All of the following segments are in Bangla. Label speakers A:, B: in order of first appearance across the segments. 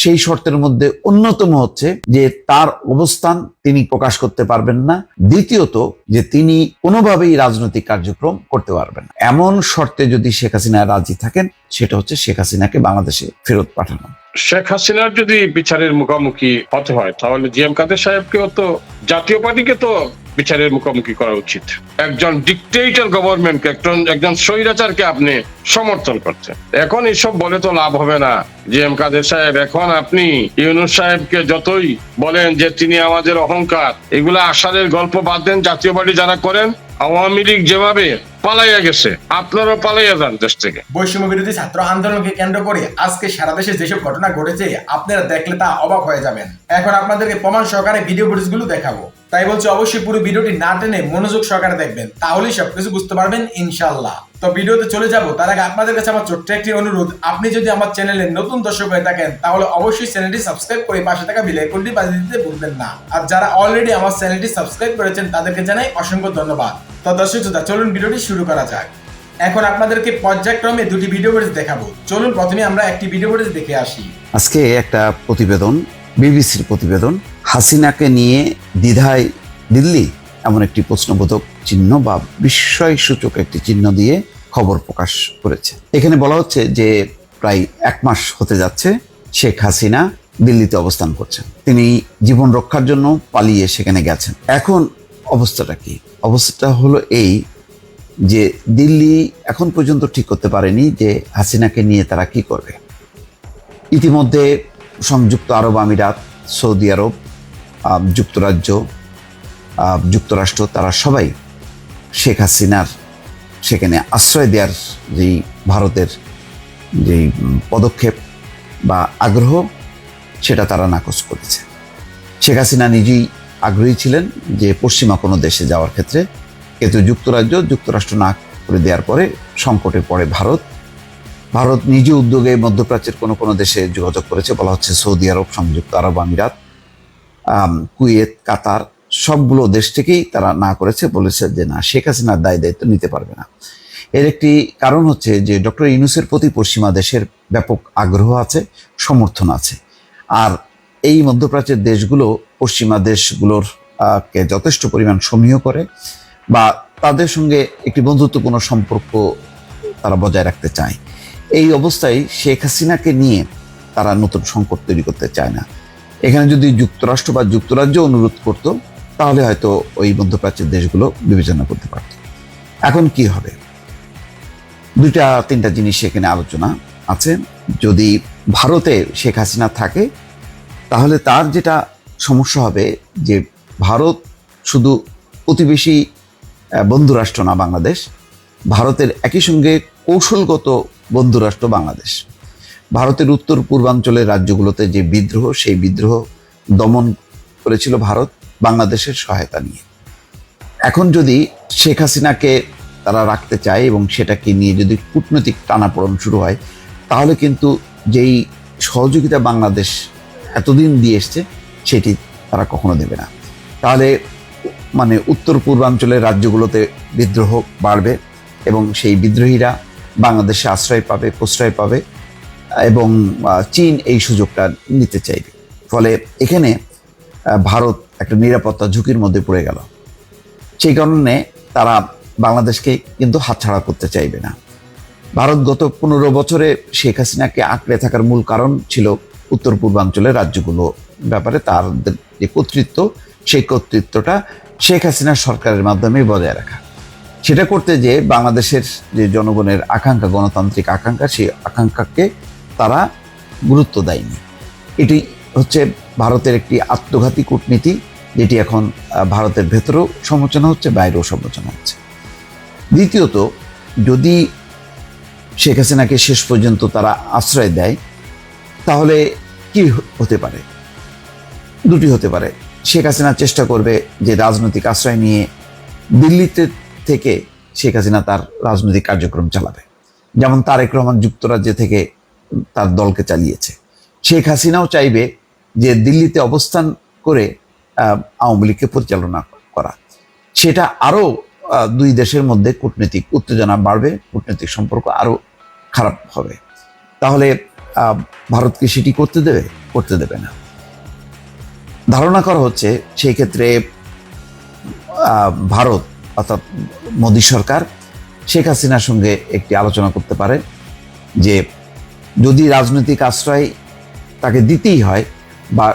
A: সেই শর্তের মধ্যে অন্যতম হচ্ছে যে তার অবস্থান তিনি প্রকাশ করতে পারবেন না, দ্বিতীয়ত যে তিনি কোনোভাবেই রাজনৈতিক কার্যক্রম করতে পারবেন না। এমন শর্তে যদি শেখ হাসিনা রাজি থাকেন, সেটা হচ্ছে শেখ হাসিনাকে বাংলাদেশে ফেরত পাঠানো।
B: শেখ হাসিনার যদি বিচারের মুখোমুখি হতে হয়, তাহলে জিএম কাদের সাহেবকেও তো, জাতীয় পার্টিকে তো বিচারের মুখোমুখি করা উচিত। একজন ডিকটেটর গভর্নমেন্টকে, একজন স্বৈরাচারকে আপনি সমর্থন করছেন। এখন এসব বলে তো লাভ হবে না জিএম কাদের সাহেব। এখন আপনি ইউনূস সাহেবকে যতই বলেন যে তিনি আমাদের অহংকার, এগুলা আষাঢ়ের গল্প বাদ দেন। জাতীয় পার্টি যারা করেন, আওয়ামী লীগ যেভাবে পালাইয়া গেছে, আপনারাও পালাইয়া যান দেশ থেকে।
C: বৈষম্য বিরোধী ছাত্র আন্দোলনকে কেন্দ্র করে আজকে সারা দেশে যেসব ঘটনা ঘটেছে, আপনারা দেখলে তা অবাক হয়ে যাবেন। এখন আপনাদেরকে প্রমাণ সহকারে ভিডিও ফুটেজগুলো দেখাবো, তাই বলছি অবশ্যই পুরো ভিডিওটি না টেনে মনোযোগ সহকারে দেখবেন, তাহলেই সবকিছু বুঝতে পারবেন ইনশাআল্লাহ। তো ভিডিওতে চলে যাব তার আগে আপনাদের কাছে আমার ছোট্ট একটি অনুরোধ, আপনি যদি আমার চ্যানেলে নতুন দর্শক হয়ে থাকেন, তাহলে অবশ্যই চ্যানেলটি সাবস্ক্রাইব করে পাশে থাকা বেল আইকনটি বাজিয়ে দিতে ভুলবেন না। আর যারা অলরেডি আমার চ্যানেলটি সাবস্ক্রাইব করেছেন, তাদেরকে জানাই অসংখ্য ধন্যবাদ। তো দর্শক শ্রোতা, চলুন ভিডিওটি শুরু করা যাক। এখন আপনাদেরকে পর্যায়ক্রমে দুটি ভিডিও ফুটেজ দেখাবো। চলুন প্রথমে আমরা একটি ভিডিও ফুটেজ দেখে আসি।
A: আজকে একটা প্রতিবেদন, বিবিসির প্রতিবেদন, হাসিনাকে নিয়ে দ্বিধায় দিল্লি, এমন একটি প্রশ্নবোধক চিহ্ন বা বিস্ময়সূচক একটি চিহ্ন দিয়ে খবর প্রকাশ করেছে। এখানে বলা হচ্ছে যে প্রায় 1 মাস হতে যাচ্ছে শেখ হাসিনা দিল্লিতে অবস্থান করছেন। তিনি জীবন রক্ষার জন্য পালিয়ে সেখানে গেছেন। এখন অবস্থাটা কি? অবস্থাটা হলো এই যে দিল্লি এখন পর্যন্ত ঠিক করতে পারেনি যে হাসিনাকে নিয়ে তারা কি করবে। ইতিমধ্যে সংযুক্ত আরব আমিরাত, সৌদি আরব, যুক্তরাজ্য, যুক্তরাষ্ট্র, তারা সবাই শেখ হাসিনার সেখানে আশ্রয় দেওয়ার যেই ভারতের যেই পদক্ষেপ বা আগ্রহ, সেটা তারা নাকচ করেছে। শেখ হাসিনা নিজেই আগ্রহী ছিলেন যে পশ্চিমা কোনো দেশে যাওয়ার ক্ষেত্রে, কিন্তু যুক্তরাষ্ট্র না করে দেওয়ার পরে সংকটে পড়ে ভারত নিজে উদ্যোগে মধ্যপ্রাচ্যের কোনো দেশে যোগাযোগ করেছে। বলা হচ্ছে সৌদি আরব, সংযুক্ত আরব আমিরাত, কুয়েত, কাতার, সবগুলো দেশ থেকেই তারা না করেছে, বলেছে যে না, শেখ হাসিনার দায়িত্ব নিতে পারবে না। এর একটি কারণ হচ্ছে যে ডক্টর ইউনূসের প্রতি পশ্চিমা দেশের ব্যাপক আগ্রহ আছে, সমর্থন আছে। আর এই মধ্যপ্রাচ্যের দেশগুলো পশ্চিমা দেশগুলোর কে যথেষ্ট পরিমাণ সমীহ করে বা তাদের সঙ্গে একটি বন্ধুত্বপূর্ণ সম্পর্ক তারা বজায় রাখতে চায়। এই অবস্থায় শেখ হাসিনাকে নিয়ে তারা নতুন সংকট তৈরি করতে চায় না। এখানে যদি যুক্তরাষ্ট্র বা যুক্তরাজ্য অনুরোধ করত, তাহলে হয়তো ওই মধ্যপ্রাচ্যের দেশগুলো বিবেচনা করতে পারত। এখন কি হবে? 2-3টা জিনিস এখানে আলোচনা আছে। যদি ভারতে শেখ হাসিনা থাকে, তাহলে তার যেটা সমস্যা হবে যে ভারত শুধু প্রতিবেশী বন্ধুরাষ্ট্র না বাংলাদেশ, ভারতের একই সঙ্গে কৌশলগত বন্ধুরাষ্ট্র বাংলাদেশ। ভারতের উত্তর পূর্বাঞ্চলের রাজ্যগুলোতে যে বিদ্রোহ, সেই বিদ্রোহ দমন করেছিল ভারত বাংলাদেশের সহায়তা নিয়ে। এখন যদি শেখ হাসিনাকে তারা রাখতে চায় এবং সেটাকে নিয়ে যদি কূটনৈতিক টানাপোড়েন শুরু হয়, তাহলে কিন্তু যেই সহযোগিতা বাংলাদেশ এতদিন দিয়ে এসছে, সেটি তারা কখনো দেবে না। তাহলে মানে উত্তর পূর্বাঞ্চলের রাজ্যগুলোতে বিদ্রোহ বাড়বে এবং সেই বিদ্রোহীরা বাংলাদেশে আশ্রয় পাবে, প্রশ্রয় পাবে এবং চীন এই সুযোগটা নিতে চাইবে। ফলে এখানে ভারত একটা নিরাপত্তা ঝুঁকির মধ্যে পড়ে গেল। সেই কারণে তারা বাংলাদেশকে কিন্তু হাতছাড়া করতে চাইবে না। ভারত গত 15 বছরে শেখ হাসিনাকে আঁকড়ে থাকার মূল কারণ ছিল উত্তর পূর্বাঞ্চলের রাজ্যগুলো ব্যাপারে তার যে কর্তৃত্ব, সেই কর্তৃত্বটা শেখ হাসিনার সরকারের মাধ্যমে বজায় রাখা। সেটা করতে যে বাংলাদেশের যে জনগণের আকাঙ্ক্ষা, গণতান্ত্রিক আকাঙ্ক্ষা, সেই আকাঙ্ক্ষাকে তারা গুরুত্ব দেয়নি। এটি হচ্ছে ভারতের একটি আত্মঘাতী কূটনীতি, যেটি এখন ভারতের ভেতরেও সমালোচনা হচ্ছে, বাইরেও সমালোচনা হচ্ছে। দ্বিতীয়ত, যদি শেখ হাসিনাকে শেষ পর্যন্ত তারা আশ্রয় দেয়, তাহলে কি হতে পারে? দুটি হতে পারে। শেখ হাসিনা চেষ্টা করবে যে রাজনৈতিক আশ্রয় নিয়ে দিল্লিতে থেকে শেখ হাসিনা তার রাজনৈতিক কার্যক্রম চালাবে, যেমন তারেক রহমান যুক্তরাজ্য থেকে তার দলকে চালিয়েছে। শেখ হাসিনাও চাইবে যে দিল্লিতে অবস্থান করে আওয়ামী লীগকে পরিচালনা করা। সেটা আরও দুই দেশের মধ্যে কূটনৈতিক উত্তেজনা বাড়বে, কূটনৈতিক সম্পর্ক আরও খারাপ হবে। তাহলে ভারতকে সেটি করতে দেবে না। ধারণা করা হচ্ছে সেই ক্ষেত্রে ভারত অর্থাৎ মোদী সরকার শেখ হাসিনার সঙ্গে একটি আলোচনা করতে পারে যে যদি রাজনৈতিক আশ্রয় তাকে দিতেই হয় বা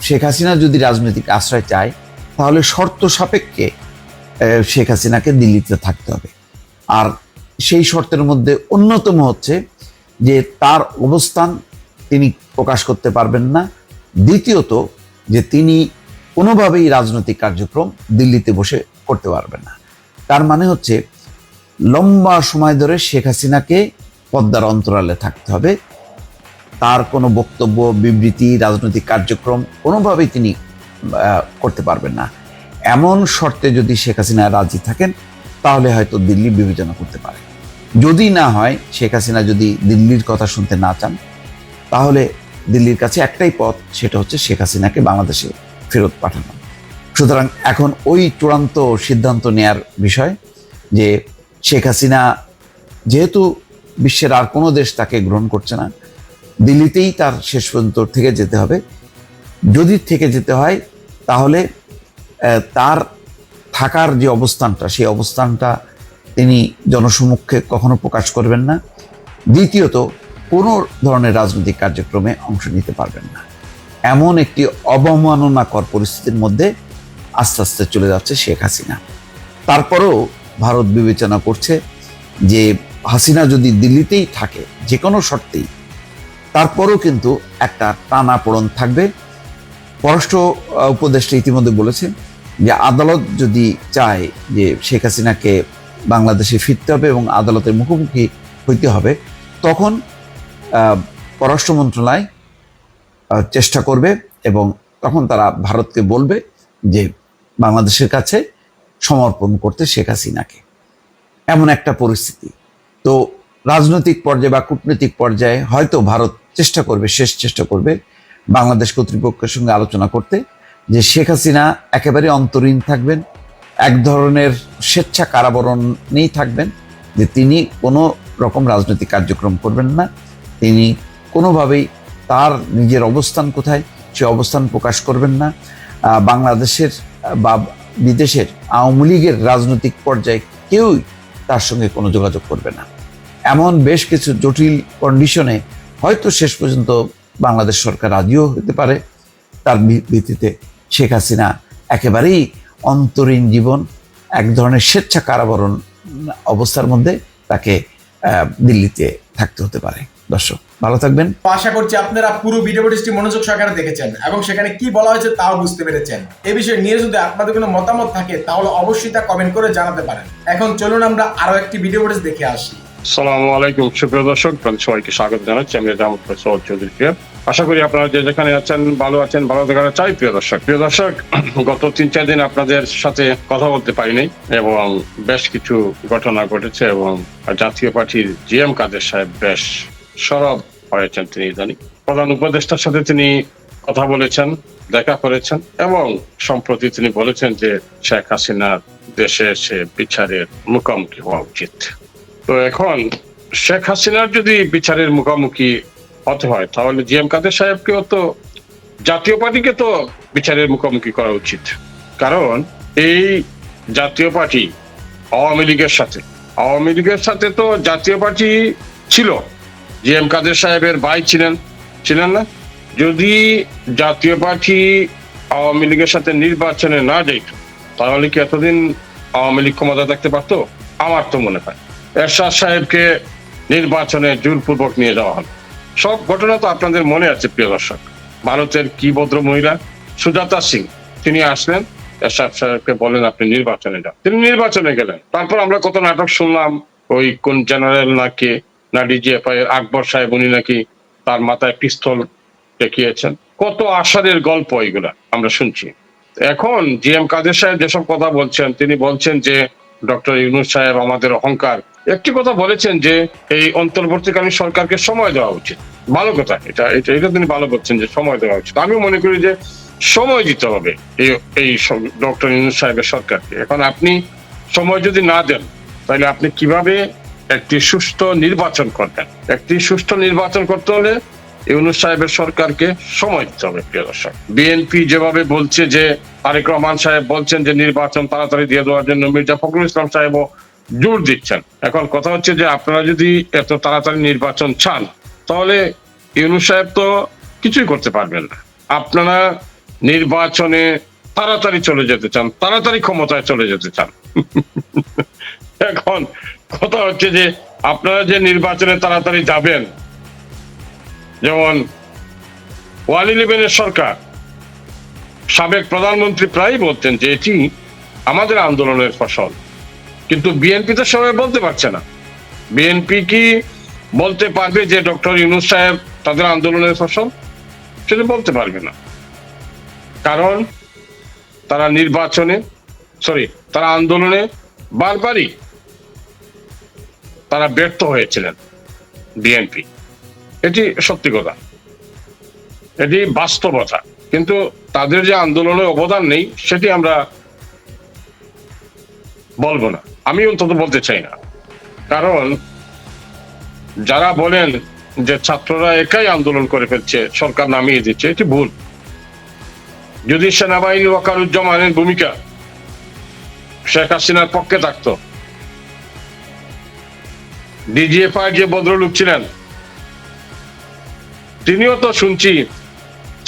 A: শেখ হাসিনা যদি রাজনৈতিক আশ্রয় চায় তাহলে শর্ত সাপেক্ষে শেখ হাসিনাকে দিল্লিতে থাকতে হবে। আর সেই শর্তের মধ্যে অন্যতম হচ্ছে যে তার অবস্থান তিনি প্রকাশ করতে পারবেন না, দ্বিতীয়ত যে তিনি কোনোভাবেই রাজনৈতিক কার্যক্রম দিল্লিতে বসে করতে পারবেন না। তার মানে হচ্ছে লম্বা সময় ধরে শেখ হাসিনাকে পদ্মার অন্তরালে থাকতে হবে, তার কোনো বক্তব্য বিবৃতি রাজনৈতিক কার্যক্রম কোনোভাবেই তিনি করতে পারবেন না। এমন শর্তে যদি শেখ হাসিনা রাজি থাকেন তাহলে হয়তো দিল্লি বিবেচনা করতে পারে। যদি না হয়, শেখ হাসিনা যদি দিল্লির কথা শুনতে না চান, তাহলে দিল্লির কাছে একটাই পথ, সেটা হচ্ছে শেখ হাসিনাকে বাংলাদেশে ফেরত পাঠানো। সুতরাং এখন ওই চূড়ান্ত সিদ্ধান্ত নেয়ার বিষয় যে শেখ হাসিনা যেহেতু বিশ্বের আর কোনো দেশ তাকে গ্রহণ করছে না, দিল্লিতেই তার শেষ পর্যন্ত থেকে যেতে হবে। যদি থেকে যেতে হয় তাহলে তার থাকার যে অবস্থানটা, সেই অবস্থানটা তিনি জনসমক্ষে কখনো প্রকাশ করবেন না। দ্বিতীয়ত, কোনো ধরনের রাজনৈতিক কার্যক্রমে অংশ নিতে পারবেন না। এমন একটি অবমাননাকর পরিস্থিতির মধ্যে আস্তে আস্তে চলে যাচ্ছে শেখ হাসিনা। তারপরেও ভারত বিবেচনা করছে যে হাসিনা যদি দিল্লিতেই থাকে যে কোনো শর্তেই, তারপরেও কিন্তু একটা টানাপোড়েন থাকবে। পররাষ্ট্র উপদেষ্টা ইতিমধ্যে বলেছেন যে আদালত যদি চায় যে শেখ হাসিনাকে বাংলাদেশে ফিরতে হবে এবং আদালতের মুখোমুখি হইতে হবে, তখন পররাষ্ট্র মন্ত্রণালয় চেষ্টা করবে এবং তখন তারা ভারতকে বলবে যে বাংলাদেশের কাছে সমর্পণ করতে শেখ হাসিনাকে। এমন একটা পরিস্থিতি। তো রাজনৈতিক পর্যায়ে বা কূটনৈতিক পর্যায়ে হয়তো ভারত শেষ চেষ্টা করবে বাংলাদেশ কর্তৃপক্ষের সঙ্গে আলোচনা করতে যে শেখ হাসিনা একেবারে অন্তরীণ থাকবেন, এক ধরনের স্বেচ্ছা কারাবরণেই থাকবেন, যে তিনি কোনো রকম রাজনৈতিক কার্যক্রম করবেন না, তিনি কোনোভাবেই তার নিজের অবস্থান কোথায় সে অবস্থান প্রকাশ করবেন না। বাংলাদেশের বা বিদেশের আওয়ামী লীগের রাজনৈতিক পর্যায়ে কেউই তার সঙ্গে কোনো যোগাযোগ করবে না। এমন বেশ কিছু জটিল কন্ডিশনে হয়তো শেষ পর্যন্ত বাংলাদেশ সরকার রাজিও হতে পারে। তার ভিত্তিতে শেখ হাসিনা একেবারেই অন্তরীণ জীবন, এক ধরনের স্বেচ্ছা কারাবরণ অবস্থার মধ্যে তাকে দিল্লিতে থাকতে হতে পারে। দর্শক ভালো থাকবেন।
C: আশা করছি আপনারা পুরো ভিডিও ফুটেজটি মনোযোগ সহকারে দেখেছেন এবং সেখানে কি বলা হয়েছে তাও বুঝতে পেরেছেন। এই বিষয়ে নিয়ে যদি আপনাদের কোনো মতামত থাকে তাহলে অবশ্যই তা কমেন্ট করে জানাতে পারেন। এখন চলুন আমরা আরো একটি ভিডিও ফুটেজ দেখে আসি।
B: আসসালামু আলাইকুম সুপ্রিয় দর্শক, সবাইকে স্বাগত জানাচ্ছি। আমি জামাত সৈয়দ চৌধুরী। আশা করি আপনারা যে যেখানে আছেন ভালো থাকা চাই। প্রিয় দর্শক, গত 3-4 দিন আপনাদের সাথে কথা বলতে পারিনি এবং বেশ কিছু ঘটনা ঘটেছে এবং জাতীয় পার্টির জিএম কাদের সাহেব বেশ সরব হয়েছেন। তিনি ইদানিং প্রধান উপদেষ্টার সাথে তিনি কথা বলেছেন, দেখা করেছেন এবং সম্প্রতি তিনি বলেছেন যে শেখ হাসিনার দেশে এসে বিচারের মুখোমুখি হওয়া উচিত। তো এখন শেখ হাসিনার যদি বিচারের মুখোমুখি হতে হয় তাহলে জিএম কাদের সাহেবকেও তো জাতীয় পার্টিকে তো বিচারের মুখোমুখি করা উচিত। কারণ এই জাতীয় পার্টি আওয়ামী লীগের সাথে তো জাতীয় পার্টি ছিল, জিএম কাদের সাহেবের ভাই ছিলেন না। যদি জাতীয় পার্টি আওয়ামী লীগের সাথে নির্বাচনে না যেত তাহলে কি এতদিন আওয়ামী লীগ ক্ষমতা থাকতে পারতো? আমার তো মনে হয় এরশাদ সাহেবকে নির্বাচনে জোরপূর্বক নিয়ে যাওয়া হলো। সব ঘটনা তো আপনাদের মনে আছে প্রিয় দর্শক। ভারতের কি ভদ্র মহিলা সুজাতা সিং, তিনি আসলেন, এরশাদ সাহেবকে বলেন আপনি নির্বাচনে যান, তিনি নির্বাচনে গেলেন। তারপর আমরা কত নাটক শুনলাম, ওই কোন জেনারেল নাকি না ডিজিএফআই এর আকবর সাহেব, উনি নাকি তার মাথায় পিস্তল দেখিয়েছেন। কত আষাঢ়ের গল্প এগুলা আমরা শুনছি। এখন জিএম কাদের সাহেব যেসব কথা বলছেন, তিনি বলছেন যে ডক্টর ইউনূস সাহেব আমাদের অহংকার। একটি কথা বলেছেন যে এই অন্তর্বর্তীকালীন সরকারকে সময় দেওয়া উচিত। ভালো কথা, এটা তিনি ভালো বলছেন যে সময় দেওয়া উচিত। আমি মনে করি যে সময় দিতে হবে এই ডক্টর ইউনূস সাহেবের সরকারকে। এখন আপনি সময় যদি না দেন তাহলে আপনি কিভাবে একটি সুষ্ঠু নির্বাচন করবেন? একটি সুষ্ঠু নির্বাচন করতে হলে ইউনূস সাহেবের সরকারকে সময় দিতে হবে। প্রিয় দর্শক, বিএনপি যেভাবে বলছে যে তারেক রহমান সাহেব বলছেন যে নির্বাচন তাড়াতাড়ি দিয়ে দেওয়ার জন্য, মির্জা ফখরুল ইসলাম সাহেবও জোর দিচ্ছেন। এখন কথা হচ্ছে যে আপনারা যদি এত তাড়াতাড়ি নির্বাচন চান, তাহলে ইউনূস সাহেব তো কিছুই করতে পারবেন না। আপনারা নির্বাচনে তাড়াতাড়ি চলে যেতে চান, তাড়াতাড়ি ক্ষমতায় চলে যেতে চান। এখন কথা হচ্ছে যে আপনারা যে নির্বাচনে তাড়াতাড়ি যাবেন, যেমন 111 সরকার, সাবেক প্রধানমন্ত্রী প্রায় বলতেন যে এটি আমাদের আন্দোলনের ফসল, কিন্তু বিএনপি তো সবাই বলতে পারছে না। বিএনপি কি বলতে পারবে যে ডক্টর ইউনূস সাহেব তাদের আন্দোলনের ফসল? সেটা বলতে পারবে না, কারণ তারা তারা আন্দোলনে বারবারই তারা ব্যর্থ হয়েছিলেন। বিএনপি, এটি সত্যি কথা, এটি বাস্তবতা, কিন্তু তাদের যে আন্দোলনে অবদান নেই সেটি আমরা বলবো না, আমি অন্তত বলতে চাই না। কারণ যারা বলেন যে ছাত্ররা একাই আন্দোলন করে ফেলছে, সরকার নামিয়ে দিচ্ছে, এটি ভুল। যদি সেনাবাহিনী ওয়াকারুজ্জামানের ভূমিকা শেখ হাসিনার পক্ষে থাকতো, ডিজিএফআই যে ভদ্রলোক ছিলেন তিনিও তো শুনছি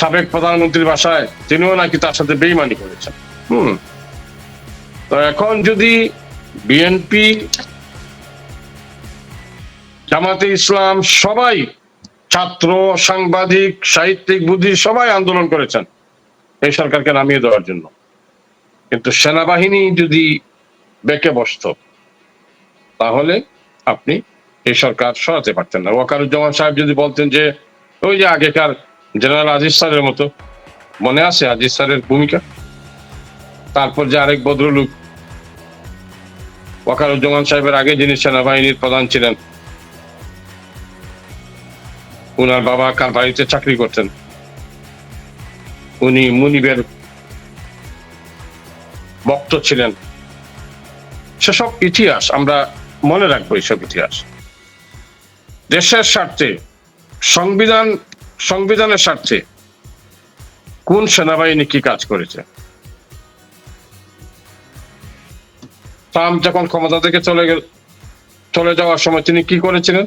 B: সাবেক প্রধানমন্ত্রীর বাসায় তিনিও নাকি তার সাথে বেইমানি করেছেন। তো এখন যদি বিএনপি, জামাতে ইসলাম সবাই, ছাত্র, সাংবাদিক, সাহিত্যিক, বুদ্ধি সবাই আন্দোলন করেছেন এই সরকারকে নামিয়ে দেওয়ার জন্য, কিন্তু সেনাবাহিনী যদি বেঁকে বসতো তাহলে আপনি এই সরকার সরাতে পারতেন না। ওয়াকারুজ্জামান সাহেব যদি বলতেন যে ওই যে আগেকার জেনারেল আজিজ স্যারের মতো, মনে আছে আজিজ স্যারের ভূমিকা, তারপর যে আরেক ভদ্রলোক ওয়াকারুজ্জামান সাহেবের আগে যিনি সেনাবাহিনীর প্রধান ছিলেন, উনার বাবা কার বাড়িতে চাকরি করতেন, উনি মুনিবের ভক্ত ছিলেন, সেসব ইতিহাস আমরা মনে রাখবো। এইসব ইতিহাস দেশের স্বার্থে, সংবিধানের স্বার্থে কোন সেনাবাহিনী কি কাজ করেছে। ট্রাম্প যখন ক্ষমতা থেকে চলে যাওয়ার সময় তিনি কি করেছিলেন?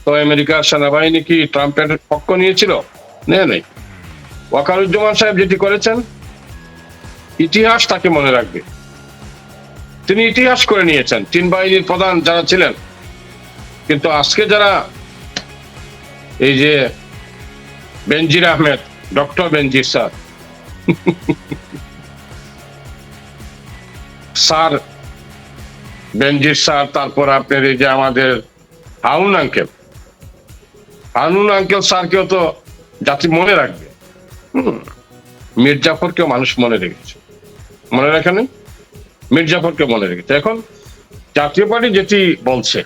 B: তো আমেরিকার সেনাবাহিনী কি ট্রাম্পের পক্ষ নিয়েছিল? নেই। ওয়াকারুজ্জামান সাহেব যেটি করেছেন, ইতিহাস তাকে মনে রাখবে। তিনি ইতিহাস করে নিয়েছেন, 3 বাহিনীর প্রধান যারা ছিলেন। কিন্তু আজকে যারা এই যে বেনজির আহমেদ, ডক্টর বেনজির স্যার বেনজির স্যার, তারপর আপনার এই যে আমাদের হারুন আঙ্কেল স্যারকেও তো জাতি মনে রাখবে। মীর জাফরকেও মানুষ মনে রেখেছে, মনে রাখেন? মীর জাফরকে মনে রেখেছে। এখন জাতীয় পার্টি যেটি বলছে,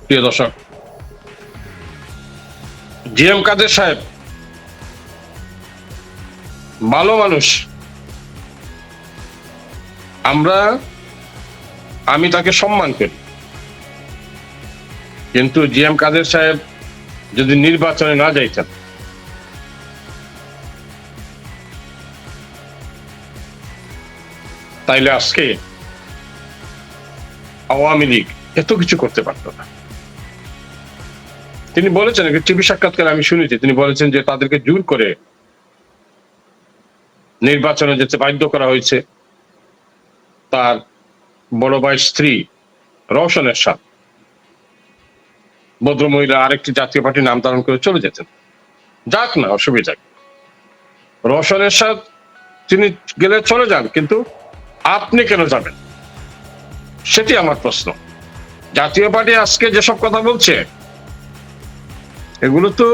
B: প্রিয় দর্শক, জিএম কাদের সাহেব ভালো মানুষ, আমি তাকে সম্মান করি, কিন্তু জিএম কাদের সাহেব যদি নির্বাচনে না যাইতেন, তাইলে আজকে আওয়ামী লীগ এত কিছু করতে পারত না। তিনি বলেছেন, টিভি সাক্ষাৎকারে আমি শুনেছি, তিনি বলেছেন যে তাদেরকে জোর করে নির্বাচনে যেতে বাধ্য করা হয়েছে। তার বড় ভাইয়ের স্ত্রী রওশন এরশাদ, ভদ্রমহিলা, আরেকটি জাতীয় পার্টির নাম ধারণ করে চলে যেতেন, যাক না, অসুবিধা। রওশন এরশাদ তিনি গেলে চলে যান, কিন্তু আপনি কেন যাবেন? সেটি আমার প্রশ্ন। জাতীয় পার্টি আজকে যেসব কথা বলছে, এগুলো তো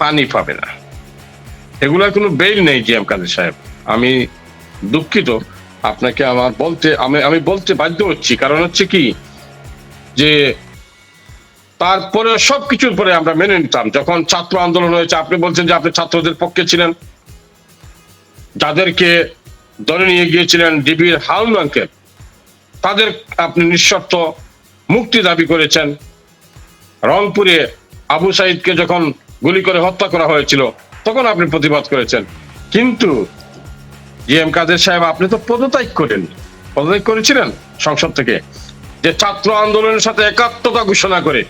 B: পানি পাবে না, এগুলোর কোনো বেইল নেই। জিএম কাদের সাহেব, আমি দুঃখিত আপনাকে আমি বলতে বাধ্য হচ্ছি, কারণ হচ্ছে কি যে তারপরে সবকিছুর পরে আমরা মেনে নিতাম। যখন ছাত্র আন্দোলন হয়েছে, আপনি বলছেন যে আপনি ছাত্রদের পক্ষে ছিলেন, যাদেরকে ধরে নিয়ে গিয়েছিলেন ডিবির হারুন আঙ্কেল, তাদের আপনি নিঃশর্ত মুক্তি দাবি করেছেন। রংপুরে আবু সাইদকে যখন গুলি করে হত্যা করা হয়েছিল তখন আপনি প্রতিবাদ করেছেন। কিন্তু জিএম কাদের সাহেব, আপনি তো পদত্যাগ করেন, পদত্যাগ করেছিলেন সংসদ থেকে, যে ছাত্র আন্দোলনের সাথে একাত্মতা ঘোষণা করে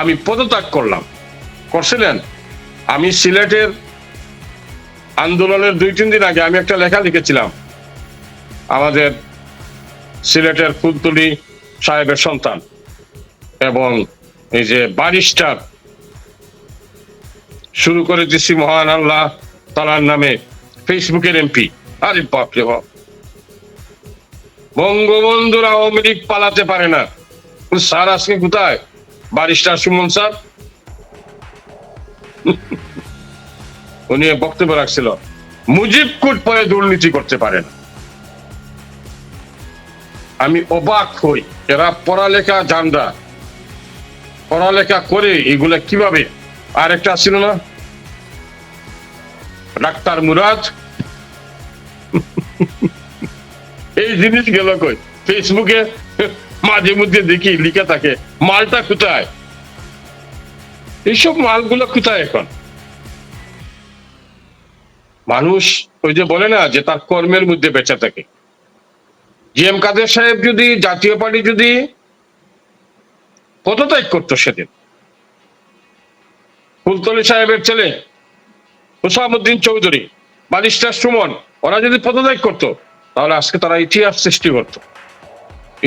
B: আমি পদত্যাগ করছিলেন। আমি সিলেটের আন্দোলনের 2-3 দিন আগে আমি একটা লেখা লিখেছিলাম, আমাদের সিলেটের ফুলতলি সাহেবের সন্তান এবং এই যে ব্যারিস্টার শুরু করে দিচ্ছি মহান আল্লাহ তাআলার নামে ফেসবুকের এমপি। আরে বাপরে বাপ, বঙ্গবন্ধুর আওয়ামী লীগ পালাতে পারে না। স্যার আজকে কোথায়? ব্যারিস্টার সুমন স্যার, উনি বক্তব্য রাখছিল মুজিব কোট পরে দুর্নীতি করতে পারে না। আমি অবাক হই, এরা পড়ালেখা জানরা, পড়ালেখা করে এগুলা কিভাবে। আর একটা ছিল না ডাক্তার মুরাদ, এই জিনিস গেল কই? ফেসবুকে মাঝে মধ্যে দেখি লিখে থাকে, মালটা কোথায়? এইসব মালগুলো কোথায় এখন? মানুষ ওই যে বলে না যে তার কর্মের মধ্যে বেঁচে থাকে। জিএম কাদের সাহেব যদি জাতীয় পার্টি যদি পদত্যাগ করতো সেদিন, ফুলতলি সাহেবের ছেলে হুসামউদ্দিন চৌধুরী, ব্যারিস্টার সুমন, ওরা যদি পদত্যাগ করতো তাহলে আজকে তারা ইতিহাস সৃষ্টি করত,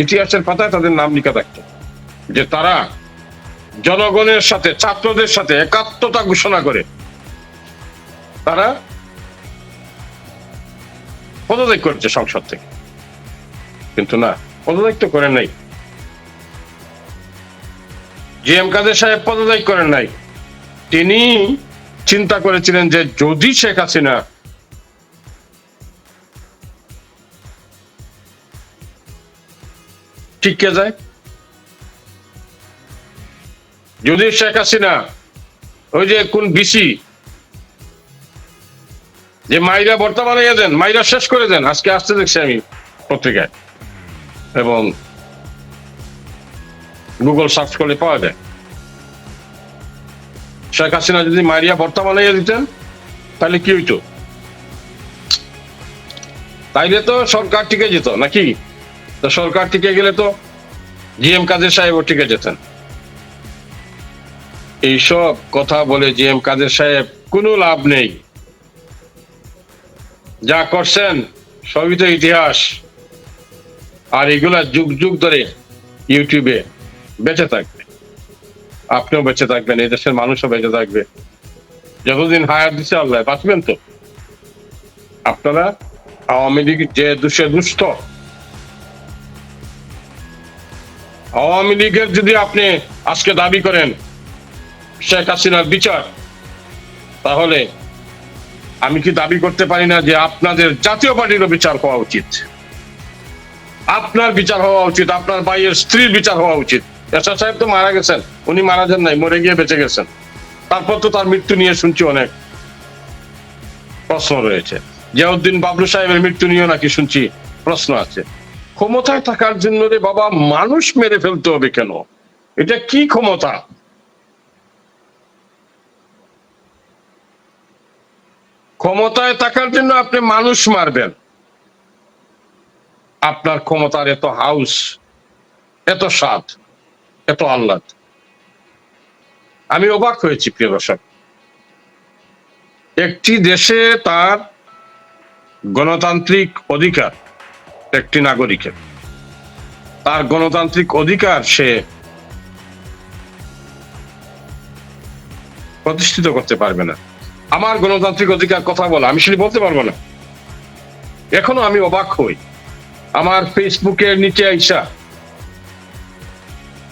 B: ইতিহাসের পাতায় তাদের নাম লিখা থাকতো যে তারা জনগণের সাথে, ছাত্রদের সাথে একাত্মতা ঘোষণা করে তারা পদত্যাগ করেছে সংসদ থেকে। কিন্তু না, পদত্যাগ তো করেন নাই। জিএম কাদের সাহেব পদত্যাগ করেন নাই। তিনি চিন্তা করেছিলেন যে যদি শেখ হাসিনা টিকে যায়, যদি শেখ হাসিনা ওই যে কোন বিসি যে মাইরা ভর্তা বানাইয়া দেন, মাইরা শেষ করে দেন, আজকে আসতে দেখছি আমি পত্রিকায় এবং গুগল সার্চ করলে পাওয়া যায়। শেখ হাসিনা যদি মাইরিয়া ভর্তা বানাইয়া দিতেন তাহলে কি হইতো? তাইলে তো সরকার টিকে যেত নাকি? তো সরকার টিকে গেলে তো জিএম কাদের সাহেবও টিকে যেতেন। এইসব কথা বলে জিএম কাদের সাহেব কোনো লাভ নেই। যা করছেন সবই তো ইতিহাস। আর এগুলা যুগ যুগ ধরে ইউটিউবে বেঁচে থাকবে, আপনিও বেঁচে থাকবেন, এই দেশের মানুষও বেঁচে থাকবে। যতদিন হায়াত দিচ্ছে আল্লাহ, বাঁচবেন তো আপনারা। আওয়ামী লীগ যে দুষ্ট, আওয়ামী লীগের যদি আপনি আজকে দাবি করেন শেখ হাসিনার বিচার, তাহলে আমি কি দাবি করতে পারি না যে আপনাদের জাতীয় পার্টিরও বিচার হওয়া উচিত? আপনার বিচার হওয়া উচিত, আপনার ভাইয়ের স্ত্রীর বিচার হওয়া উচিত। এরশাদ সাহেব তো মারা গেছেন, উনি মারা যান নাই, মরে গিয়ে বেঁচে গেছেন। তারপর তো তার মৃত্যু নিয়ে শুনছি অনেক প্রশ্ন রয়েছে। জিয়াউদ্দিন বাবলু সাহেবের মৃত্যু নিয়েও নাকি শুনছি প্রশ্ন আছে। ক্ষমতায় থাকার জন্য রে বাবা মানুষ মেরে ফেলতে হবে কেন? এটা কি ক্ষমতা? ক্ষমতায় থাকার জন্য আপনি মানুষ মারবেন? আপনার ক্ষমতার এত হাউস, এত স্বাদ, এত আহ্লাদ। আমি অবাক হয়েছি প্রিয় দর্শক। একটি দেশে তার গণতান্ত্রিক অধিকার, একটি নাগরিকের তার গণতান্ত্রিক অধিকার সে প্রতিষ্ঠিত করতে পারবে না। আমার গণতান্ত্রিক অধিকার কথা বলা আমি সেটা বলতে পারবো না। এখনো আমি অবাক হই। আমার ফেসবুকের নিচে আইসা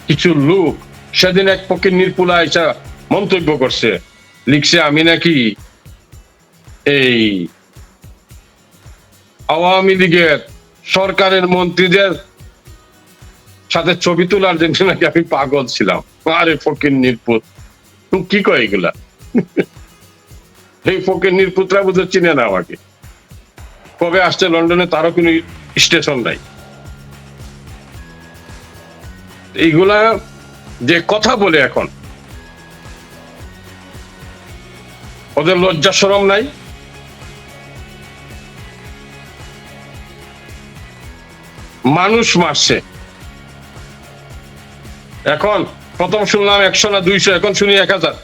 B: কিছু লোক সেদিন এক পক্ষের নির্পুলা আইসা মন্তব্য করছে, লিখছে আমি নাকি এই আওয়ামী লীগের সরকারের মন্ত্রীদের সাথে ছবি তোলার জন্য নাকি আমি পাগল ছিলাম। আরে ফকির নির্পুত, কি কয় এগুলা? এই ফকির নির্পুতরা বুঝে চিনে না আমাকে। কবে আসছে লন্ডনে তারও কোনো স্টেশন নাই। এইগুলা যে কথা বলে এখন, ওদের লজ্জা শরম নাই? মানুষ মারছে, এখন প্রথম শুনলাম 100 না 200, এখন শুনি 1000।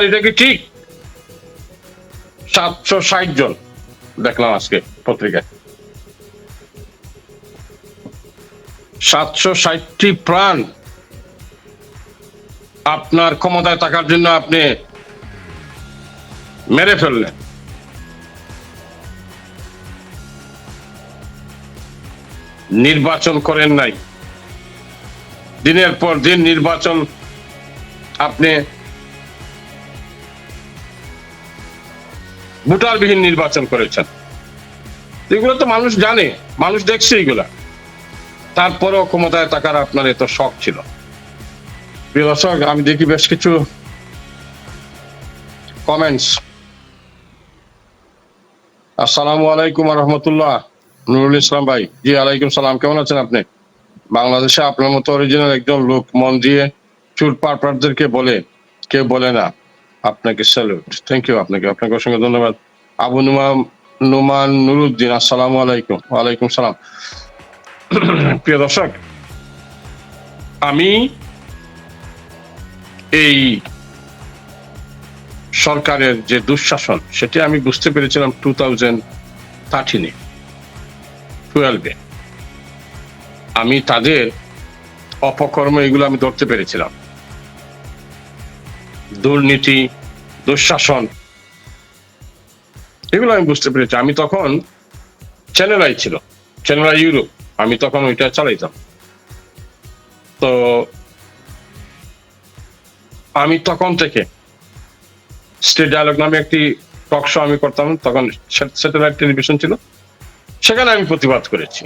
B: এটা কি ঠিক? 760 জন দেখলাম আজকে পত্রিকায়। 760টি প্রাণ আপনার ক্ষমতায় থাকার জন্য আপনি মেরে ফেললেন। নির্বাচন করেন নাই, দিনের পর দিন নির্বাচন আপনি ভোটারবিহীন নির্বাচন করেছেন। এগুলো তো মানুষ জানে, মানুষ দেখছে এগুলা, তারপরেও ক্ষমতায় থাকার আপনার এত শখ ছিল। প্রিয় দর্শক, আমি দেখি বেশ কিছু কমেন্টস। আসসালামু আলাইকুম রহমতুল্লাহ। নুরুল ইসলাম ভাই, জি আলাইকুম সালাম, কেমন আছেন আপনি? বাংলাদেশে আপনার মতো অরিজিনাল একজন লোক মন দিয়ে চুর পারপারদেরকে বলে, কেউ বলে না। আপনাকে স্যালুট, থ্যাংক ইউ। আপনাকে অসংখ্য ধন্যবাদ। আবু নুমান নুরুদ্দিন, আসসালামু আলাইকুম। ওয়ালাইকুম সালাম। প্রিয় দর্শক, আমি এই সরকারের যে দুঃশাসন সেটি আমি বুঝতে পেরেছিলাম 2013-এ 12-এ। আমি তাদের অপকর্ম এগুলো আমি ধরতে পেরেছিলাম, দুর্নীতি, দুঃশাসন, এগুলো আমি বুঝতে পেরেছি। আমি তখন চ্যানেল আই ছিল, চ্যানেল আই ইউরোপ, আমি তখন ওইটা চালাইতাম। তো আমি তখন থেকে স্টেট ডায়ালগ নামে একটি টক শো আমি করতাম, তখন স্যাটেলাইট টেলিভিশন ছিল, সেখানে আমি প্রতিবাদ করেছি।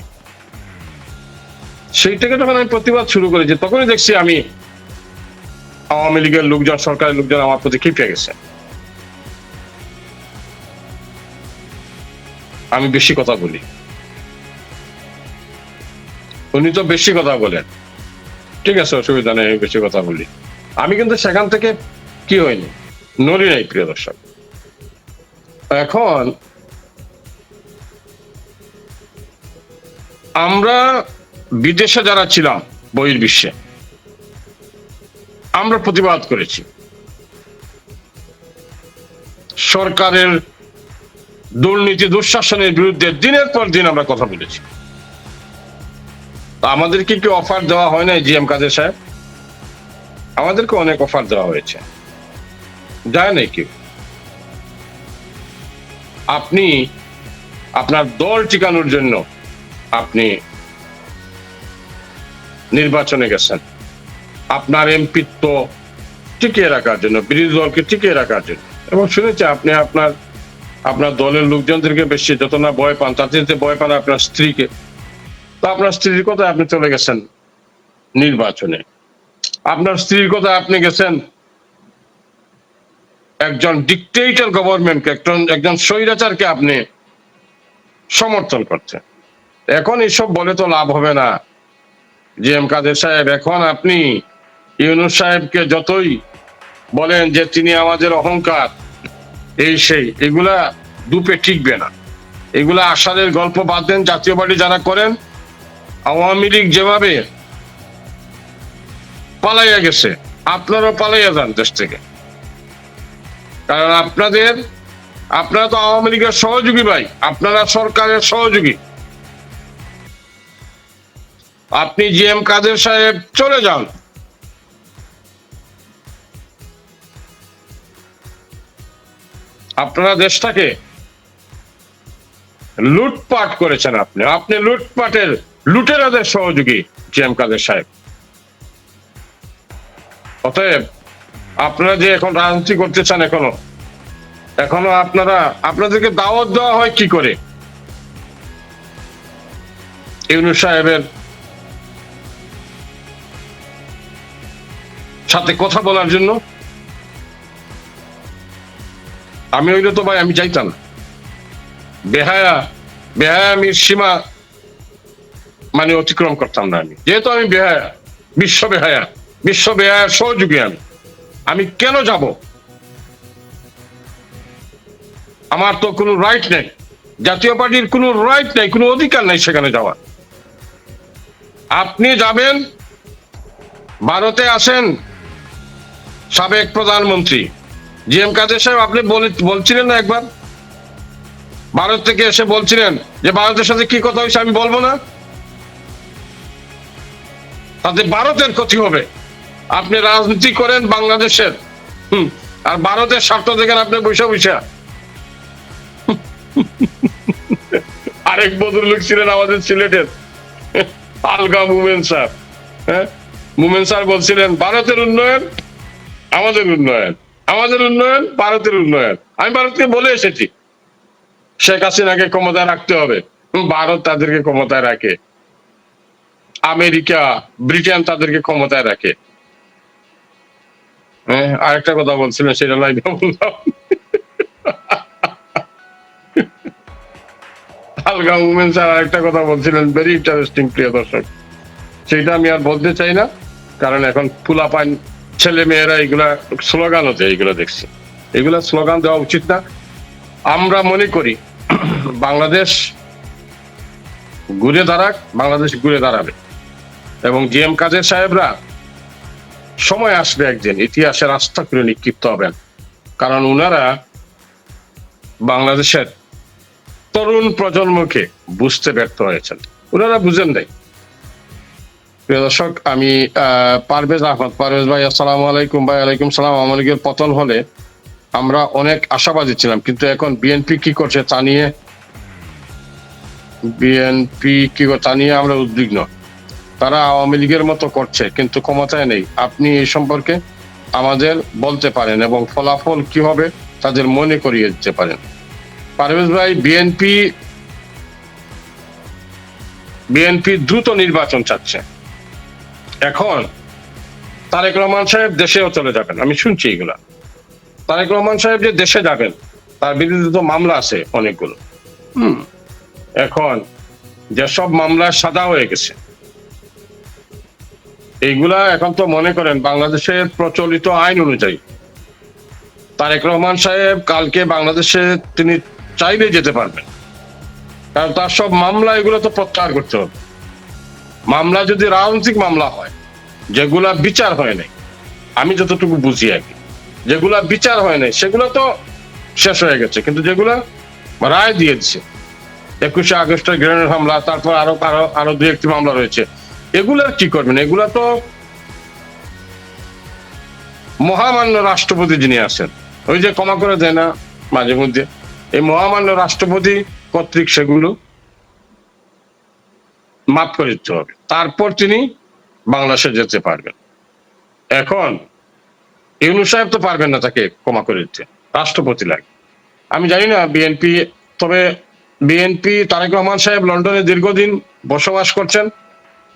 B: সেই থেকে যখন আমি প্রতিবাদ শুরু করেছি, তখনই দেখছি আমি আওয়ামী লীগের লোকজন, সরকারের লোকজন আমার প্রতি ক্ষিপ্তে গেছে। আমি বেশি কথা বলি, উনি তো বেশি কথা বলেন, ঠিক আছে, অসুবিধা নেই, বেশি কথা বলি। আমি কিন্তু সেখান থেকে কি হয়নি, নড়ি নাই। প্রিয় দর্শক, এখন আমরা বিদেশে যারা ছিলাম, বহির্বিশ্বে, আমরা প্রতিবাদ করেছি সরকারের দুর্নীতি, দুঃশাসনের বিরুদ্ধে দিনের পর দিন আমরা কথা বলেছি। আমাদেরকে কি অফার দেওয়া হয় নাই? জিএম কাদের সাহেব, আমাদেরকে অনেক অফার দেওয়া হয়েছে, যায় নাই কেউ। আপনি আপনার দল টিকানোর জন্য আপনি নির্বাচনে গেছেন, আপনার এমপিত্ব টিকিয়ে রাখার জন্য, বিরোধী দলকে টিকিয়ে রাখার জন্য। এবং শুনেছি আপনি আপনার দলের লোকজনদেরকে বেশি যত না ভয় পান, তাতে ভয় পান আপনার স্ত্রীকে। তো আপনার স্ত্রীর কথা আপনি চলে গেছেন নির্বাচনে, আপনার স্ত্রীর কথা আপনি গেছেন একজন ডিকটেটর গভর্নমেন্টকে, একজন স্বৈরাচারকে আপনি সমর্থন করছেন। এখন এসব বলে তো লাভ হবে না জিএম কাদের সাহেব। এখন আপনি ইউনূস সাহেবকে যতই বলেন যে তিনি আমাদের অহংকার, এই সেই, এগুলা দুপে টিকবে না। এগুলা আষাঢ়ের গল্প বাদ দেন। জাতীয় পার্টি যারা করেন, আওয়ামী লীগ যেভাবে পালাইয়া গেছে, আপনারাও পালাইয়া যান দেশ থেকে। কারণ আপনারা তো আওয়ামী লীগের সহযোগী ভাই, আপনারা সরকারের সহযোগী। আপনি জিএম কাদের সাহেব চলে যান, আপনারা দেশটাকে লুটপাট করেছেন। আপনি লুটেরাদের সহযোগী জিএম কাদের সাহেব। অতএব আপনারা যে এখন রাজনীতি করতে চান, এখনো আপনাদেরকে দাওয়াত দেওয়া হয় কি করে? ইউনূস সাহেবের সাথে কথা বলার জন্য। আমি হইলে তো ভাই আমি চাইতাম, বেহায়া বেহায়ামির সীমা মানে অতিক্রম করতাম না আমি, যেহেতু আমি বেহায়া, বিশ্ব বেহায়ার সহযোগী আমি কেন যাব? আমার তো কোনো রাইট নেই, জাতীয় পার্টির কোনো রাইট নেই, কোনো অধিকার নেই সেখানে যাওয়ার। আপনি যাবেন, ভারতে আছেন সাবেক প্রধানমন্ত্রী জিএম কাদের সাহেব, আপনি বলছিলেন না একবার, ভারত থেকে এসে বলছিলেন যে ভারতের সাথে কি কথা হয়েছে আমি বলবো না, তাতে ভারতের ক্ষতি হবে। আপনি রাজনীতি করেন বাংলাদেশের, আর ভারতের স্বার্থ দেখেন আপনি বৈশা। আরেক ভদ্রলোক ছিলেন আমাদের সিলেটের, আলগা মোমেন স্যার। হ্যাঁ, মোমেন স্যার বলছিলেন ভারতের উন্নয়ন আমাদের উন্নয়ন, আমাদের উন্নয়ন ভারতের উন্নয়ন। আমি ভারতকে বলে এসেছি শেখ হাসিনাকে ক্ষমতায় রাখতে হবে, ভারত তাদেরকে ক্ষমতায় রাখে, আমেরিকা ব্রিটেন তাদেরকে ক্ষমতায় রাখে। হ্যাঁ, আরেকটা কথা বলছিলেন সেটা লাইভে বললাম। আলগা উমেন স্যার আরেকটা কথা বলছিলেন, ভেরি ইন্টারেস্টিং প্রিয় দর্শক, সেটা আমি আর বলতে চাই না, কারণ এখন ফুলাপান ছেলে মেয়েরা এগুলা স্লোগান হতে এগুলো দেখছি, এগুলা স্লোগান দেওয়া উচিত না। আমরা মনে করি বাংলাদেশ ঘুরে দাঁড়াক, বাংলাদেশ ঘুরে দাঁড়াবে, এবং জিএম কাদের সাহেবরা সময় আসবে একদিন ইতিহাসের আস্থা করে নিক্ষিপ্ত হবেন, কারণ উনারা বাংলাদেশের তরুণ প্রজন্মকে বুঝতে ব্যর্থ হয়েছেন, উনারা বুঝেন নাই। প্রিয় দর্শক, আমি পারভেজ আহমদ। পারভেজ ভাই আসসালামু আলাইকুম। ভাই ওয়ালাইকুম সালাম। আওয়ামী লীগের পতন হলে আমরা অনেক আশাবাদী ছিলাম, কিন্তু এখন বিএনপি কি করছে তা নিয়ে আমরা উদ্বিগ্ন। তারা আওয়ামী লীগের মতো করছে কিন্তু ক্ষমতায় নেই। আপনি এই সম্পর্কে আমাদের বলতে পারেন এবং ফলাফল কি হবে তাদের মনে করিয়ে দিতে পারেন। পারভেজ ভাই, বিএনপি দ্রুত নির্বাচন চাচ্ছে। এখন তারেক রহমান সাহেব দেশেও চলে যাবেন, আমি শুনছি এগুলা। তারেক রহমান সাহেব যে দেশে যাবেন তার বিরুদ্ধে তো মামলা আছে অনেকগুলো। এখন যেসব মামলা সাদা হয়ে গেছে এইগুলা এখন তো মনে করেন বাংলাদেশের প্রচলিত আইন অনুযায়ী তারেক রহমান সাহেব কালকে বাংলাদেশে তিনি চাইলে যেতে পারবেন, কারণ তার সব মামলা এগুলো তো প্রত্যাহার করতে হবে। মামলা যদি রাজনৈতিক মামলা হয়, যেগুলা বিচার হয় নাই, আমি যতটুকু বুঝি আর কি, যেগুলা বিচার হয় নাই সেগুলো তো শেষ হয়ে গেছে, কিন্তু যেগুলা রায় দিয়ে দিচ্ছে, 21শে আগস্টের গ্রেনেড হামলা, তারপর আরো দুই একটি মামলা রয়েছে, এগুলার কি করবেন? এগুলা তো মহামান্য রাষ্ট্রপতি যিনি আছেন, ওই যে ক্ষমা করে দেয় না মাঝে মধ্যে, এই মহামান্য রাষ্ট্রপতি কর্তৃক সেগুলো মাফ করে দিতে হবে, তারপর তিনি বাংলাদেশে যেতে পারবেন। এখন ইউনূস সাহেব তো পারবেন না তাকে ক্ষমা করে দিতে, রাষ্ট্রপতি লাগে। আমি জানি না বিএনপি, তবে বিএনপি তারেক রহমান সাহেব লন্ডনে দীর্ঘদিন বসবাস করছেন।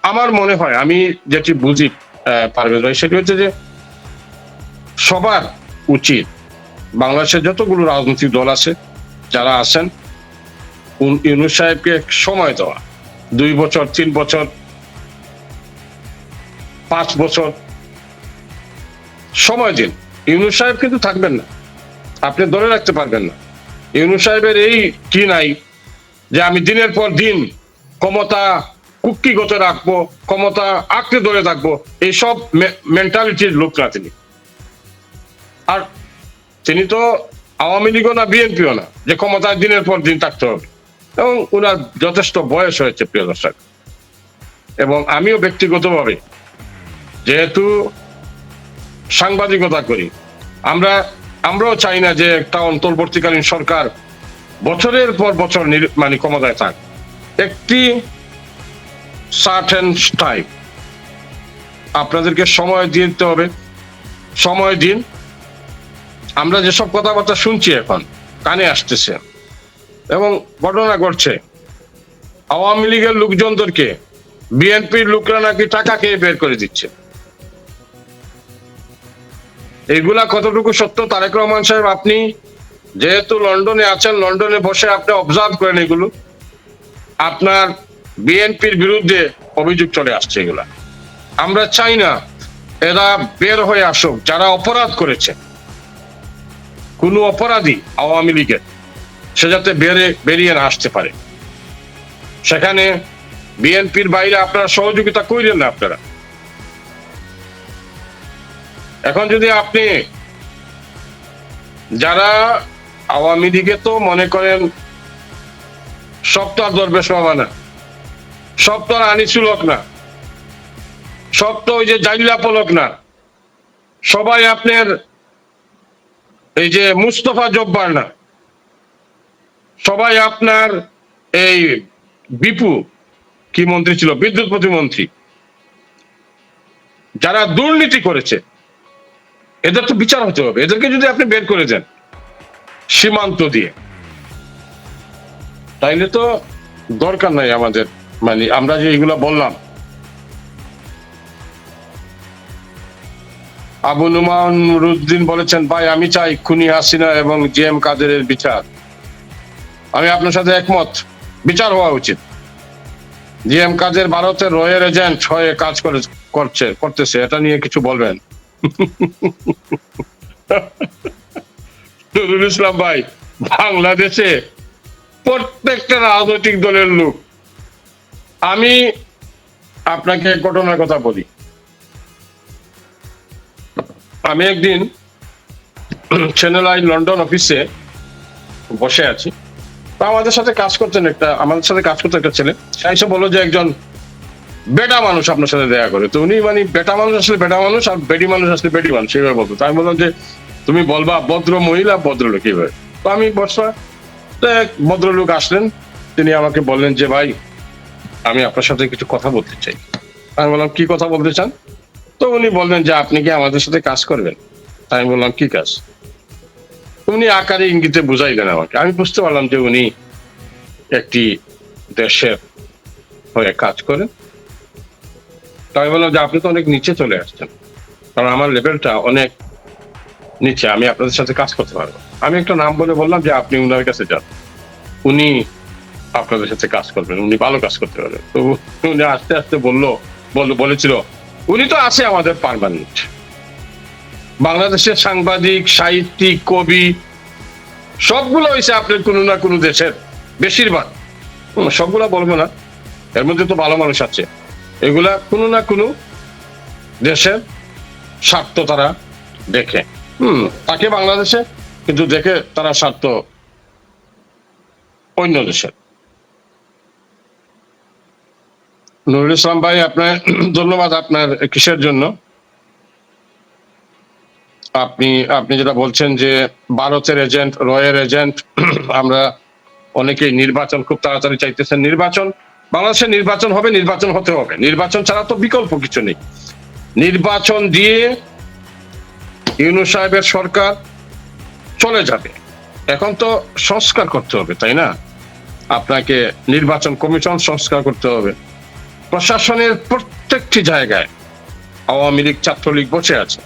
B: আমার মনে হয়, আমি যেটি বুঝি পারভেজ ভাই, সেটি হচ্ছে যে সবার উচিত বাংলাদেশের যতগুলো রাজনৈতিক দল আছে যারা আছেন, ইউনূস সাহেবকে সময় দেওয়া, 2 বছর 3 বছর 5 বছর সময় দিন। ইউনূস সাহেব কিন্তু থাকবেন না, আপনি ধরে রাখতে পারবেন না। ইউনূস সাহেবের এই কি নাই যে আমি দিনের পর দিন ক্ষমতা কুক্ষিগত রাখবো, ক্ষমতা আঁকড়ে ধরে থাকবো, এইসব মেন্টালিটির লোক না তিনি। আর তিনি তো আওয়ামী লীগও না বিএনপিও না যে ক্ষমতায় দিনের পর দিন থাকতে হবে, এবং উনার যথেষ্ট বয়স হয়েছে প্রিয় দর্শক। এবং আমিও ব্যক্তিগতভাবে যেহেতু সাংবাদিকতা করি, আমরাও চাই না যে একটা অন্তর্বর্তীকালীন সরকার বছরের পর বছর মানে ক্ষমতায় থাক। একটি সার্টেন টাইম আপনাদেরকে সময় দিতে হবে, সময় দিন। আমরা যেসব কথাবার্তা শুনছি এখন কানে আসতেছে এবং ঘটনা ঘটছে, আওয়ামী লীগের লোকজনদেরকে বিএনপির লোকরা নাকি টাকা খেয়ে বের করে দিচ্ছে, এগুলা কতটুকু সত্য? তারেক রহমান সাহেব, আপনি যেহেতু লন্ডনে আছেন, লন্ডনে বসে আপনি অবজার্ভ করেন এগুলো, আপনার বিএনপির বিরুদ্ধে অভিযোগ চলে আসছে। এগুলা আমরা চাই না এরা বের হয়ে আসুক। যারা অপরাধ করেছে, কোনো অপরাধী আওয়ামী লীগের, সে যাতে বেরিয়ে না আসতে পারে। সেখানে বিএনপির বাইরে আপনারা সহযোগিতা করিলেন না। আপনারা এখন যদি আপনি যারা আওয়ামী লীগে তো মনে করেন সব তো আর দরবেশ বাবা না, সব তো আর আনিসুলক না, সব তো ওই যে জাইলা পলক না, সবাই আপনার এই যে মুস্তফা জব্বার না, সবাই আপনার এই বিপু কি মন্ত্রী ছিল, বিদ্যুৎ প্রতিমন্ত্রী, যারা দুর্নীতি করেছে এদের তো বিচার হতে হবে। এদেরকে যদি আপনি বের করে দেন সীমান্ত দিয়ে, তাইলে তো দরকার নাই আমাদের, মানে আমরা যে এগুলা বললাম। আবু নুমানুরউদ্দিন বলেছেন, ভাই আমি চাই খুনি হাসিনা এবং জিএম কাদেরের বিচার। আমি আপনার সাথে একমত, বিচার হওয়া উচিত। জিএম কাদের ভারতের রয়ের এজেন্ট হয়ে কাজ করতেছে, এটা নিয়ে কিছু বলবেন? নুরুল ইসলাম ভাই, বাংলাদেশে প্রত্যেকটা রাজনৈতিক দলের লোক, আমি আপনাকে ঘটনার কথা বলি। আমি একদিন চ্যানেল আই লন্ডন অফিসে বসে আছি, তো আমাদের সাথে কাজ করতেন একটা ছেলে। সে এসে বললো যে একজন বেটা মানুষ আপনার সাথে দেখা করে। তো উনি মানে বেটা মানুষ আসলে বেটা মানুষ, আর বেডি মানুষ আসলে বেডি মানুষ, সেইভাবে বলতো। তো আমি বললাম যে তুমি বলবা ভদ্র মহিলা ভদ্রলোক এইভাবে। তো আমি বসা, তো এক ভদ্রলোক আসলেন, তিনি আমাকে বললেন যে ভাই আমি আপনার সাথে কিছু কথা বলতে চাই। আমি বললাম কি কথা বলতে চান? তো উনি বললেন যে আপনি কি আমাদের সাথে কাজ করবেন? আমি বললাম কি কাজ? উনি আকারে ইঙ্গিতে বুঝাইলেন আমাকে। আমি বুঝতে পারলাম যে উনি একটি দেশের হয়ে কাজ করেন। তাই বললাম যে আপনি তো অনেক নিচে চলে আসছেন, কারণ আমার লেভেলটা অনেক নিচে, আমি আপনাদের সাথে কাজ করতে পারবো। আমি একটা নাম বলে বললাম যে আপনি উনার কাছে যান, উনি আপনাদের সাথে কাজ করবেন, উনি ভালো কাজ করতে পারবেন। তো উনি আস্তে আস্তে বলেছিল উনি তো আছে আমাদের পার্মানেন্ট, বাংলাদেশের সাংবাদিক, সাহিত্যিক, কবি সবগুলো হয়েছে আপনার কোনো না কোনো দেশের, বেশিরভাগ, সবগুলা বলবো না, এর মধ্যে তো ভালো মানুষ আছে। এগুলা কোনো না কোনো দেশের স্বার্থ তারা দেখে, তাকে বাংলাদেশে, কিন্তু দেখে তারা স্বার্থ অন্য দেশের। নুরুল ইসলাম ভাই, আপনার ধন্যবাদ আপনার কিসের জন্য। আপনি যেটা বলছেন যে ভারতের এজেন্ট, রয়ের এজেন্ট, আমরা অনেকেই নির্বাচন খুব তাড়াতাড়ি চাইতেছেন। নির্বাচন, বাংলাদেশে নির্বাচন হবে, নির্বাচন হতে হবে, নির্বাচন ছাড়া তো বিকল্প কিছু নেই। নির্বাচন দিয়ে ইউনূস সাহেবের সরকার চলে যাবে। এখন তো সংস্কার করতে হবে, তাই না? আপনাকে নির্বাচন কমিশন সংস্কার করতে হবে। প্রশাসনের প্রত্যেকটি জায়গায় আওয়ামী লীগ, ছাত্রলীগ বসে আছে,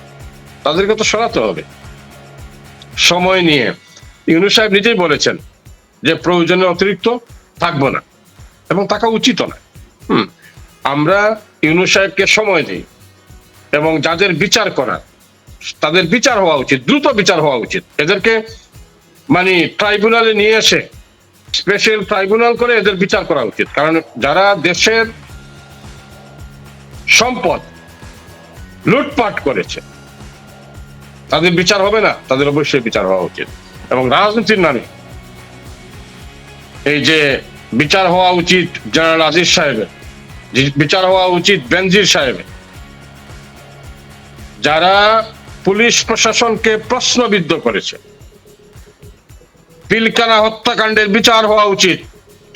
B: তাদেরকে তো সরাতে হবে সময় নিয়ে। ইউনূস সাহেব নিজেই বলেছেন যে প্রয়োজনের অতিরিক্ত থাকবো না, এবং থাকা উচিত না। আমরা ইউনূস সাহেবকে সময় দিই, এবং যাদের বিচার করার তাদের বিচার হওয়া উচিত, দ্রুত বিচার হওয়া উচিত। এদেরকে মানে ট্রাইব্যুনালে নিয়ে এসে স্পেশাল ট্রাইব্যুনাল করে এদের বিচার করা উচিত। কারণ যারা দেশের সম্পদ লুটপাট করেছে তাদের বিচার হবে না, তাদের অবশ্যই বিচার হওয়া উচিত। এবং রাজনীতির নামে এই যে বিচার হওয়া উচিত জেনারেল আজিজ সাহেবের, বিচার হওয়া উচিত বেনজির সাহেবের, যারা পুলিশ প্রশাসনকে প্রশ্নবিদ্ধ করেছে। পিলখানা হত্যাকাণ্ডের বিচার হওয়া উচিত,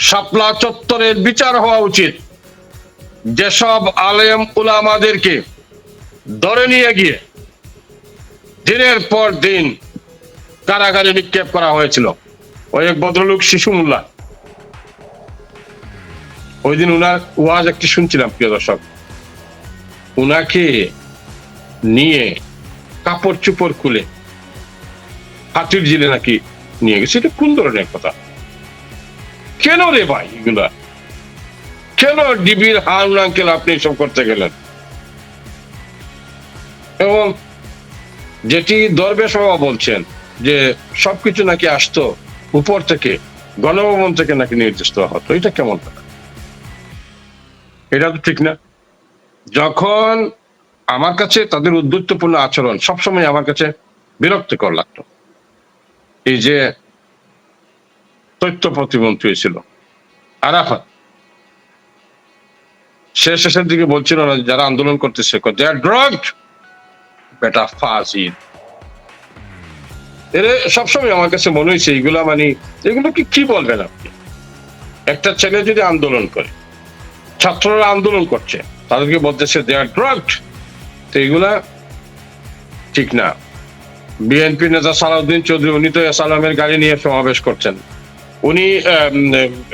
B: শাপলা চত্বরের বিচার হওয়া উচিত। যেসব আলেম উলামাদেরকে ধরে নিয়ে গিয়ে দিনের পর দিন কারাগারে নিক্ষেপ করা হয়েছিল। ওই এক ভদ্রলোক শিশু মোল্লা, ওই দিন উনার ওয়াজ একটি শুনছিলাম, প্রিয় দর্শক। উনাকে নিয়ে কাপড় চুপড় খুলে হাতির জিলে নাকি নিয়ে গেছে। এটা কোন ধরনের কথা? কেন রে ভাই এগুলা? কেন ডিবির হারুন আঙ্কেল আপনি এসব করতে গেলেন? এবং যেটি দরবেশ বাবা বলছেন যে সবকিছু নাকি আসতো উপর থেকে, গণভবন থেকে নাকি নির্দেশ দেওয়া হতো, এটা কেমন কথা? এটা তো ঠিক না। যখন আমার কাছে তাদের উদ্ধত্তপূর্ণ আচরণ সবসময় আমার কাছে বিরক্তিকর লাগতো। এই যে তথ্য প্রতিমন্ত্রী ছিল আরাফাত, শেষের দিকে বলছিল না যারা আন্দোলন করতেছে they are drugged, বেটা ফাজিল। এর সবসময় আমার কাছে মনে হয়েছে এইগুলা মানে এগুলো কি বলবেন আপনি? একটা ছেলে যদি আন্দোলন করে, ছাত্ররা আন্দোলন করছে, তাদেরকে বলতেছে they are drugged, তো এগুলা ঠিক না। বিএনপি নেতা সালাউদ্দিন চৌধুরী, উনি তো সালামের গাড়ি নিয়ে সমাবেশ করছেন, উনি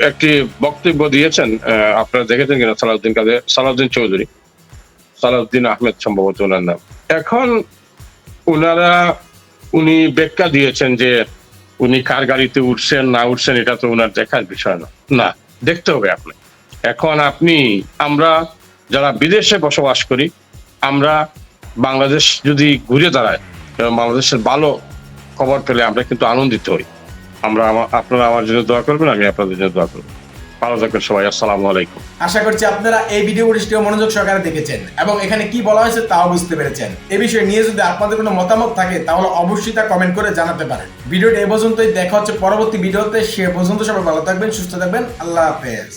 B: একটি বক্তব্য দিয়েছেন, আপনারা দেখেছেন কিনা? সালাউদ্দিন চৌধুরী, সালাউদ্দিন আহমেদ সম্ভবত ওনার নাম। এখন উনি ব্যাখ্যা দিয়েছেন যে উনি কার গাড়িতে উঠছেন না উঠছেন এটা তো ওনার দেখার বিষয় না, দেখতে হবে আপনি। এখন আমরা যারা বিদেশে বসবাস করি, আমরা বাংলাদেশ যদি ঘুরে দাঁড়ায় এবং বাংলাদেশের ভালো খবর পেলে আমরা কিন্তু আনন্দিত হই। আপনারা আমার জন্য দোয়া করবেন, আমি আপনাদের জন্য দোয়া করবো। ভালো থাকবেন সবাই, আসসালামু আলাইকুম।
C: আশা করছি আপনারা এই ভিডিওটিও মনোযোগ সহকারে দেখেছেন এবং এখানে কি বলা হয়েছে তাও বুঝতে পেরেছেন। এই বিষয়ে নিয়ে যদি আপনাদের কোনো মতামত থাকে তাহলে অবশ্যই তা কমেন্ট করে জানাতে পারেন। ভিডিওটি এই পর্যন্তই, দেখা হচ্ছে পরবর্তী ভিডিওতে। সে পর্যন্ত সবাই ভালো থাকবেন, সুস্থ থাকবেন, আল্লাহ হাফেজ।